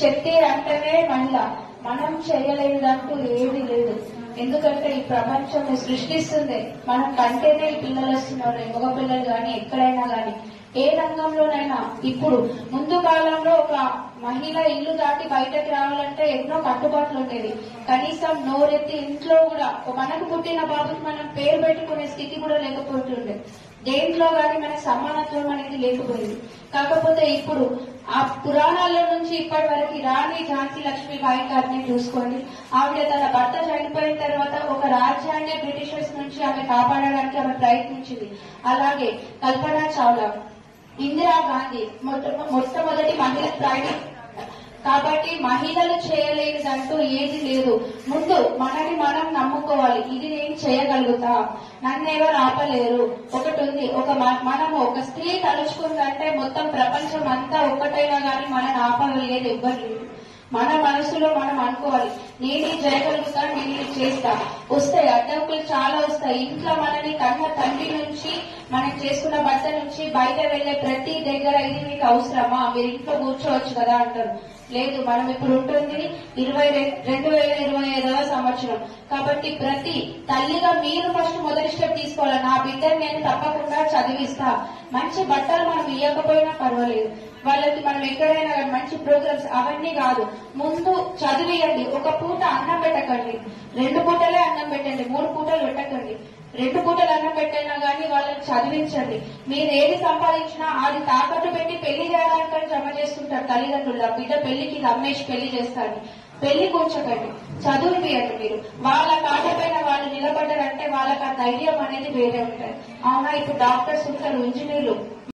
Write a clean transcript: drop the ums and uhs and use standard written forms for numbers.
శక్తి అంటేనే మహిళ. మనం చేయలేదంటూ ఏది లేదు. ఎందుకంటే ఈ ప్రపంచం సృష్టిస్తుంది మనం కంటేనే ఈ పిల్లలు వస్తున్నారు, మగ పిల్లలు గాని ఎక్కడైనా గాని ఏ రంగంలోనైనా. ఇప్పుడు ముందు కాలంలో ఒక మహిళ ఇల్లు దాటి బయటకు రావాలంటే ఎన్నో కట్టుబాట్లు ఉండేది. కనీసం నోరెత్తి ఇంట్లో కూడా మనకు పుట్టిన బాబుకి మనం పేరు పెట్టుకునే స్థితి కూడా లేకపోతుండే. దేంట్లో గాని మనకు సమానత్వం అనేది లేకపోయింది. కాకపోతే ఇప్పుడు ఆ పురాణాల్లో నుంచి ఇప్పటి వరకు రాణి ఝాన్సీ లక్ష్మీబాయి గారిని చూసుకోండి. ఆవిడ తన భర్త చనిపోయిన తర్వాత ఒక రాజ్యాన్ని బ్రిటిషర్స్ నుంచి ఆమె కాపాడడానికి ఆమె ప్రయత్నించింది. అలాగే కల్పనా చావ్లా, ఇందిరాగాంధీ మొట్టమొదటి మహిళ ప్రైవేట్. కాబట్టి మహిళలు చేయలేనిదంటూ ఏది లేదు. ముందు మనని మనం నమ్ముకోవాలి. ఇది నేను చేయగలుగుతా, నన్ను ఎవరు ఆపలేరు. ఒకటి ఉంది, మనము ఒక స్త్రీ తలుచుకుందంటే మొత్తం ప్రపంచం అంతా ఒక్కటైనా గానీ మనని ఆపగలిగేది ఎవ్వరు లేదు. మన మనసులో మనం అనుకోవాలి, నేను ఇది చేయగలుగుతా, నేను ఇది చేస్తా. వస్తాయి అడ్డంకులు, చాలా వస్తాయి. ఇంట్లో మనని కన్న తండ్రి నుంచి మనం చేసుకున్న భర్త నుంచి బయట వెళ్లే ప్రతి దగ్గర ఇది మీకు అవసరమా, మీరు ఇంట్లో కూర్చోవచ్చు కదా అంటారు. లేదు, మనం ఇప్పుడు ఉంటుంది 2025వ సంవత్సరం. కాబట్టి ప్రతి తల్లిగా మీరు ఫస్ట్ మొదటి స్టెప్ తీసుకోవాలి. నా బిడ్డని నేను తప్పకుండా చదివిస్తా. మంచి బట్టలు మనం ఇవ్వకపోయినా పర్వాలేదు, వాళ్ళకి మనం ఎక్కడైనా మంచి ప్రోగ్రామ్స్ అవన్నీ కాదు, ముందు చదివియండి. ఒక పూట అన్నం పెట్టకండి, 2 పూటలే అన్నం పెట్టండి, 3 పూటలు పెట్టకండి. 2 పూటలు అన్నం పెట్టైనా గానీ వాళ్ళని చదివించండి. మీరు ఏది సంపాదించినా అది తాకట్టు పెట్టి పెళ్లి చేయడానికి జమ చేస్తుంటారు తల్లిదండ్రులు. బిడ్డ పెళ్లికి అమ్మేసి పెళ్లి చేస్తారు. పెళ్లి కూర్చోకండి, చదువుపియండి. మీరు వాళ్ళ కాళ్ళపైన వాళ్ళు నిలబడ్డారంటే వాళ్ళకి ఆ ధైర్యం అనేది వేరే ఉంటాయి. అవునా, ఇప్పుడు డాక్టర్స్ ఉంటారు, ఇంజనీర్లు,